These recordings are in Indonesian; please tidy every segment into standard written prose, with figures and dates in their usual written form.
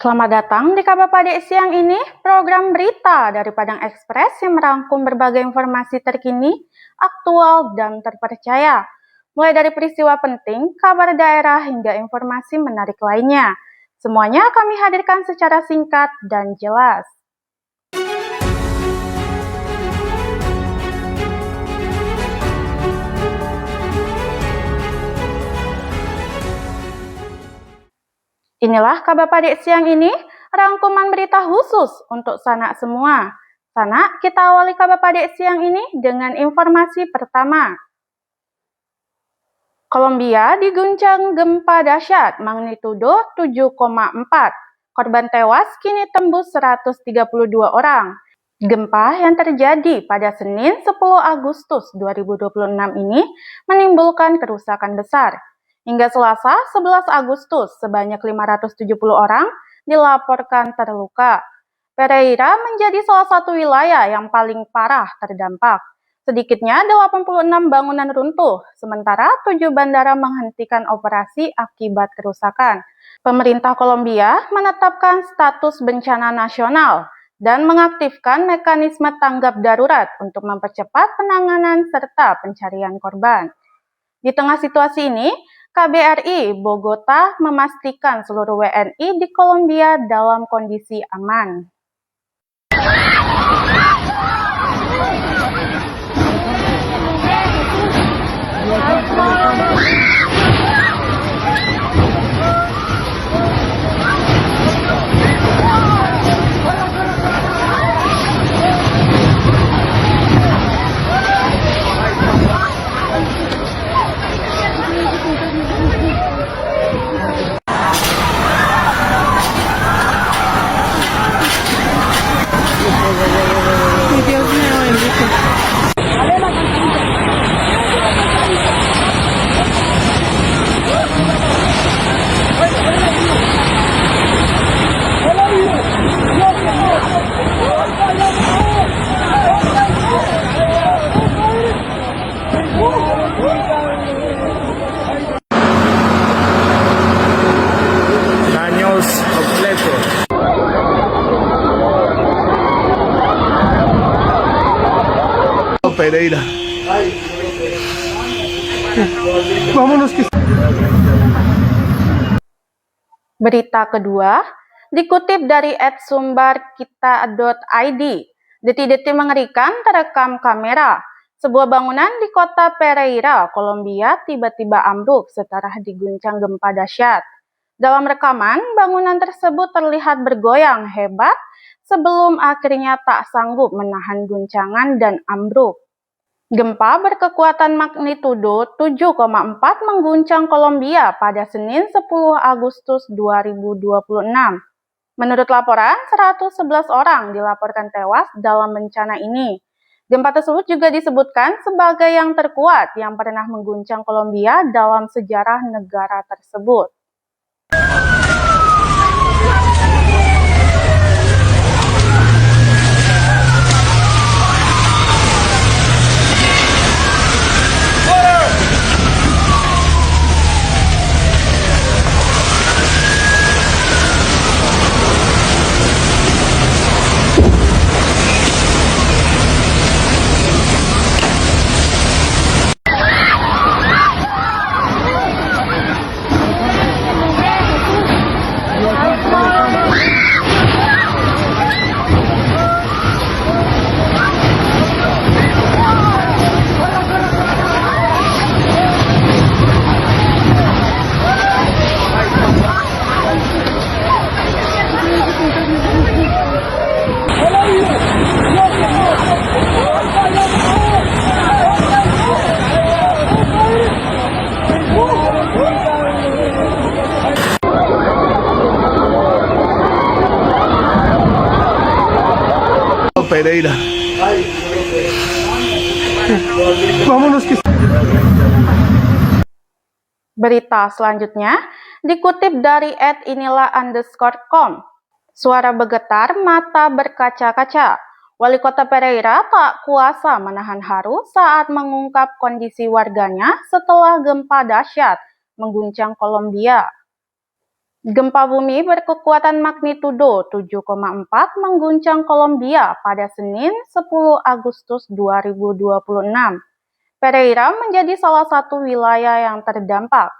Selamat datang di Kabar Pade siang ini, program berita dari Padang Express yang merangkum berbagai informasi terkini, aktual, dan terpercaya. Mulai dari peristiwa penting, kabar daerah, hingga informasi menarik lainnya. Semuanya kami hadirkan secara singkat dan jelas. Inilah Kabar Pade siang ini, rangkuman berita khusus untuk sanak semua. Sanak, kita awali Kabar Pade siang ini dengan informasi pertama. Kolombia diguncang gempa dahsyat magnitudo 7,4. Korban tewas kini tembus 132 orang. Gempa yang terjadi pada Senin 10 Agustus 2026 ini menimbulkan kerusakan besar. Hingga Selasa 11 Agustus, sebanyak 570 orang dilaporkan terluka. Pereira menjadi salah satu wilayah yang paling parah terdampak. Sedikitnya 86 bangunan runtuh, sementara 7 bandara menghentikan operasi akibat kerusakan. Pemerintah Kolombia menetapkan status bencana nasional dan mengaktifkan mekanisme tanggap darurat untuk mempercepat penanganan serta pencarian korban. Di tengah situasi ini, KBRI Bogota memastikan seluruh WNI di Kolombia dalam kondisi aman. Daños completos. Pereira. Vámonos que... Berita kedua, dikutip dari @sumbarkita.id, detik-detik mengerikan terekam kamera. Sebuah bangunan di kota Pereira, Kolombia, tiba-tiba ambruk setelah diguncang gempa dahsyat. Dalam rekaman, bangunan tersebut terlihat bergoyang hebat sebelum akhirnya tak sanggup menahan guncangan dan ambruk. Gempa berkekuatan magnitudo 7,4 mengguncang Kolombia pada Senin 10 Agustus 2026. Menurut laporan, 111 orang dilaporkan tewas dalam bencana ini. Gempa tersebut juga disebutkan sebagai yang terkuat yang pernah mengguncang Kolombia dalam sejarah negara tersebut. Pereira. Vámonos que... Berita selanjutnya dikutip dari @inilah_com. Suara bergetar, mata berkaca-kaca. Wali Kota Pereira tak kuasa menahan haru saat mengungkap kondisi warganya setelah gempa dahsyat mengguncang Kolombia. Gempa bumi berkekuatan magnitudo 7,4 mengguncang Kolombia pada Senin 10 Agustus 2026. Pereira menjadi salah satu wilayah yang terdampak.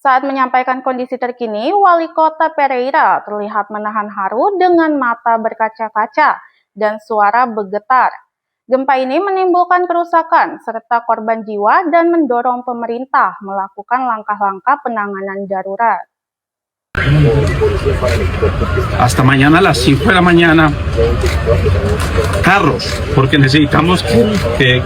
Saat menyampaikan kondisi terkini, Wali Kota Pereira terlihat menahan haru dengan mata berkaca-kaca dan suara bergetar. Gempa ini menimbulkan kerusakan serta korban jiwa dan mendorong pemerintah melakukan langkah-langkah penanganan darurat. Hasta mañana a las 5 de la mañana, carros, porque necesitamos que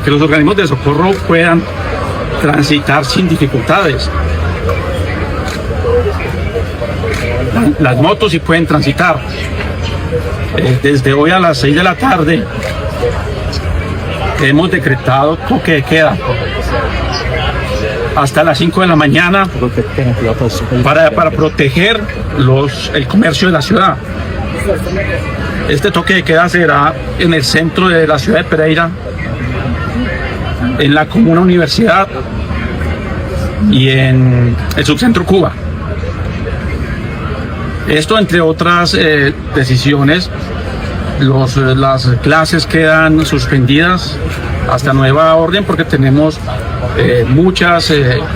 los organismos de socorro puedan transitar sin dificultades. Las motos sí pueden transitar. Desde hoy a las 6 de la tarde hemos decretado toque de queda hasta las 5 de la mañana para proteger el comercio de la ciudad. Este toque de queda será en el centro de la ciudad de Pereira, en la comuna Universidad y en el subcentro Cuba. Esto, entre otras decisiones, las clases quedan suspendidas hasta nueva orden porque tenemos muchas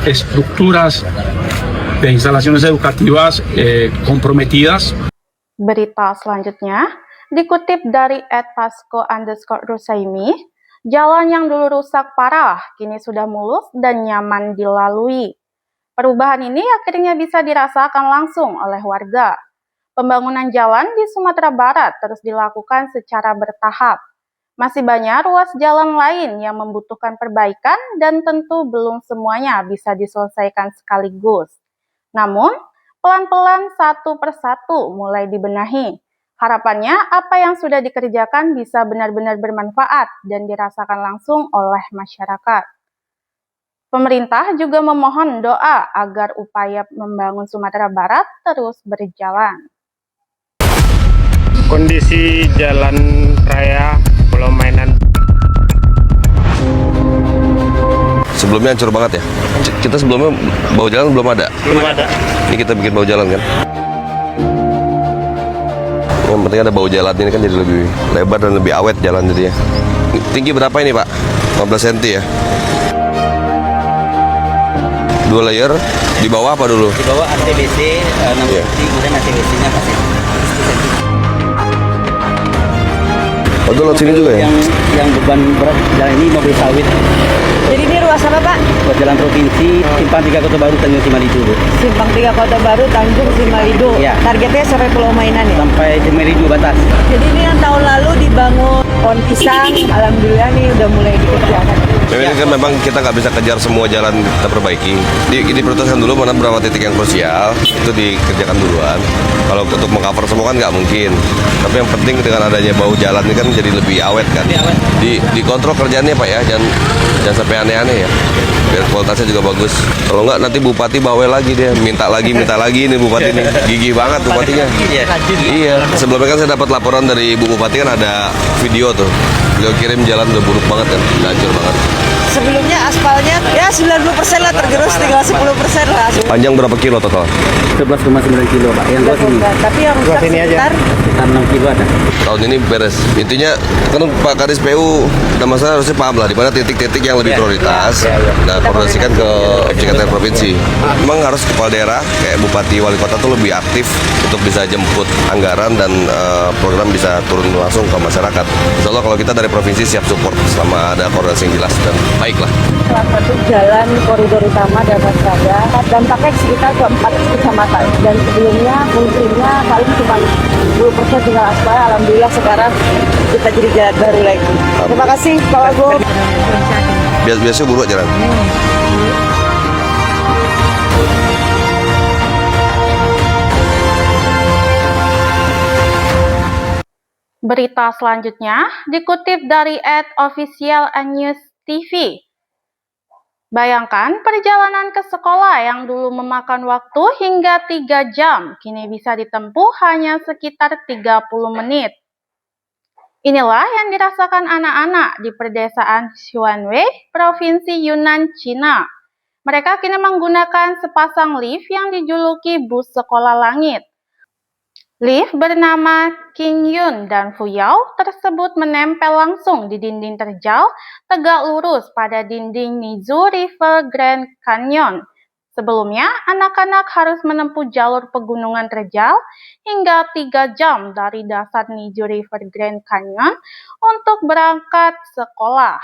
estructuras de instalaciones educativas comprometidas. Berita selanjutnya dikutip dari @pasco_rusaimi, jalan yang dulu rusak parah kini sudah mulus dan nyaman dilalui. Perubahan ini akhirnya bisa dirasakan langsung oleh warga. Pembangunan jalan di Sumatera Barat terus dilakukan secara bertahap. Masih banyak ruas jalan lain yang membutuhkan perbaikan dan tentu belum semuanya bisa diselesaikan sekaligus. Namun, pelan-pelan satu persatu mulai dibenahi. Harapannya apa yang sudah dikerjakan bisa benar-benar bermanfaat dan dirasakan langsung oleh masyarakat. Pemerintah juga memohon doa agar upaya membangun Sumatera Barat terus berjalan. Kondisi jalan raya Pulau Mainan sebelumnya hancur banget ya. Kita sebelumnya bau jalan belum ada. Ini kita bikin bau jalan kan. Yang penting ada bau jalan ini kan jadi lebih lebar dan lebih awet jalan jadinya. Tinggi berapa ini Pak? 15 cm ya. 2 layer. Di bawah apa dulu? Di bawah ATBC 6 cm, kemudian ATBC-nya 4 cm. Oh, itu lewat sini juga ya? Yang beban berat jalan ini mobil sawit. Jadi ini ruas apa Pak? Buat jalan provinsi, Simpang 3 Kota Baru, Tanjung Simalidu. Bu. Simpang 3 Kota Baru, Tanjung Simalidu. Iya. Targetnya sampai Pulau Mainan ya? Sampai Simalidu batas. Jadi ini yang tahun lalu dibangun pohon pisang, alhamdulillah nih udah mulai dikerjakan. Ini kan memang kita nggak bisa kejar semua jalan kita perbaiki. Diprioritaskan dulu mana beberapa titik yang krusial, itu dikerjakan duluan. Kalau untuk mengcover semua kan nggak mungkin. Tapi yang penting dengan adanya bau jalan ini kan jadi lebih awet kan. Dikontrol kerjaannya Pak ya, jangan sampai aneh-aneh ya. Biar kualitasnya juga bagus. Kalau nggak nanti bupati bawel lagi dia, minta lagi nih bupati ini. Gigih banget bupatinya. Iya. Sebelumnya kan saya dapat laporan dari Ibu Bupati kan ada video tuh. Beliau kirim jalan udah buruk banget kan, udah hancur banget. Sebelumnya aspalnya ya 90% lah tergerus, tinggal 10% lah. Panjang berapa kilo total? 11,9 kilo Pak. Yang luas ini Tapi yang rusak sekitar 6 kilo ada. Tahun ini beres. Intinya kan Pak Kadis PU ada masalah harusnya paham lah di mana titik-titik yang lebih prioritas. Nah, koordinasikan ke objek provinsi. Memang harus kepala daerah kayak bupati wali kota tuh lebih aktif untuk bisa jemput anggaran dan program bisa turun langsung ke masyarakat. Insya Allah kalau kita dari provinsi siap support selama ada koordinasi yang jelas dan baik lah. salah satu jalan koridor utama dapat saya dampaknya sekitar ke 4 kecamatan dan sebelumnya fungsinya paling cuma 10% tinggal aspal. Alhamdulillah sekarang kita jadi jalan baru lagi. Terima kasih Pak Wagub. Biasa buruk jalan. Berita selanjutnya dikutip dari @officialnews.tv. Bayangkan perjalanan ke sekolah yang dulu memakan waktu hingga 3 jam, kini bisa ditempuh hanya sekitar 30 menit. Inilah yang dirasakan anak-anak di pedesaan Xuanwei, Provinsi Yunnan, Cina. Mereka kini menggunakan sepasang lift yang dijuluki bus sekolah langit. Lift bernama King Yun dan Fuyao tersebut menempel langsung di dinding terjal tegak lurus pada dinding Nizu River Grand Canyon. Sebelumnya, anak-anak harus menempuh jalur pegunungan terjal hingga 3 jam dari dasar Nizu River Grand Canyon untuk berangkat sekolah.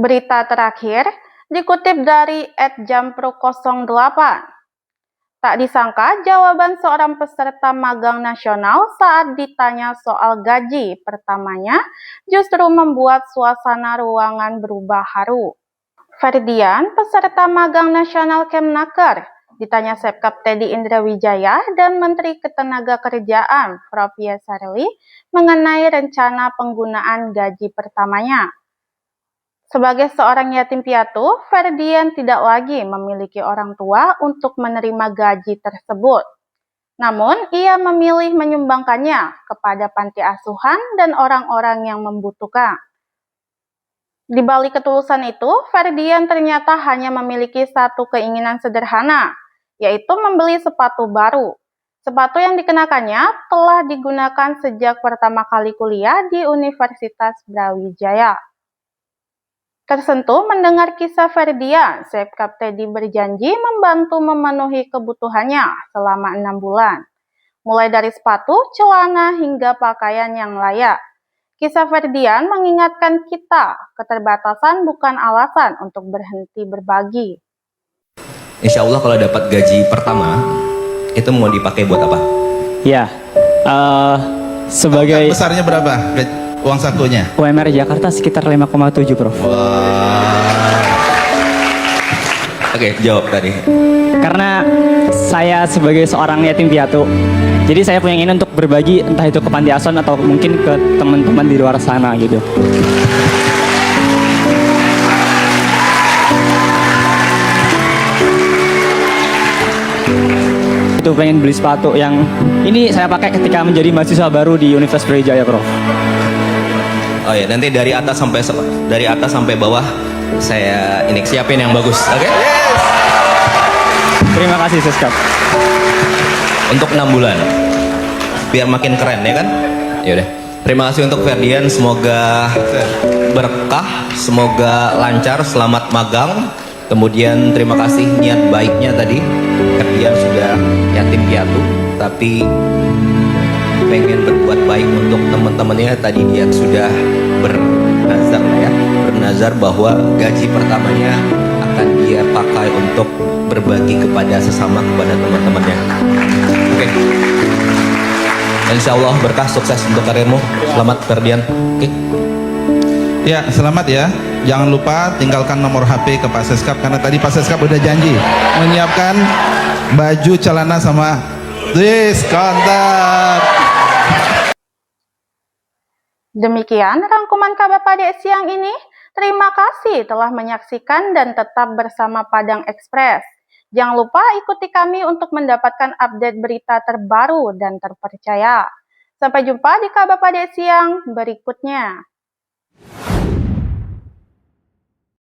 Berita terakhir dikutip dari @jampro08. Tak disangka jawaban seorang peserta magang nasional saat ditanya soal gaji pertamanya justru membuat suasana ruangan berubah haru. Ferdian, peserta magang nasional Kemnaker, ditanya Sepkap Teddy Indrawijaya dan Menteri Ketenagakerjaan Prof. Yesarli mengenai rencana penggunaan gaji pertamanya. Sebagai seorang yatim piatu, Ferdian tidak lagi memiliki orang tua untuk menerima gaji tersebut. Namun, ia memilih menyumbangkannya kepada panti asuhan dan orang-orang yang membutuhkan. Di balik ketulusan itu, Ferdian ternyata hanya memiliki satu keinginan sederhana, yaitu membeli sepatu baru. Sepatu yang dikenakannya telah digunakan sejak pertama kali kuliah di Universitas Brawijaya. Tersentuh mendengar kisah Ferdian, Sepkap Teddy berjanji membantu memenuhi kebutuhannya selama 6 bulan. Mulai dari sepatu, celana, hingga pakaian yang layak. Kisah Ferdian mengingatkan kita, keterbatasan bukan alasan untuk berhenti berbagi. Insya Allah kalau dapat gaji pertama, itu mau dipakai buat apa? Ya, sebagai besarnya berapa uang sakunya? UMR Jakarta sekitar 5,7, Prof. Oke, jawab tadi. Karena saya sebagai seorang yatim piatu, jadi saya punya ingin untuk berbagi entah itu ke panti asuhan atau mungkin ke teman-teman di luar sana gitu. Itu pengen beli sepatu yang ini saya pakai ketika menjadi mahasiswa baru di Universitas Brawijaya, Prof. Oh ya, nanti dari atas sampai bawah saya ini siapin yang bagus, oke? Terima kasih, Seskap. Untuk 6 bulan, biar makin keren ya kan? Yaudah, terima kasih untuk Ferdian, semoga berkah, semoga lancar, selamat magang. Kemudian terima kasih niat baiknya tadi. Ferdian sudah yatim piatu, tapi pengen berbuat baik untuk teman-temannya. Tadi dia sudah bernazar bahwa gaji pertamanya akan dia pakai untuk berbagi kepada sesama, kepada teman-temannya. Oke. Insya Allah berkah, sukses untuk karirmu. Selamat Ferdian. Oke. Ya, selamat ya. Jangan lupa tinggalkan nomor HP ke Pak Seskap, karena tadi Pak Seskap udah janji menyiapkan baju, celana sama kontak. Demikian rangkuman kabar pada siang ini. Terima kasih telah menyaksikan dan tetap bersama Padang Express. Jangan lupa ikuti kami untuk mendapatkan update berita terbaru dan terpercaya. Sampai jumpa di kabar pada siang berikutnya.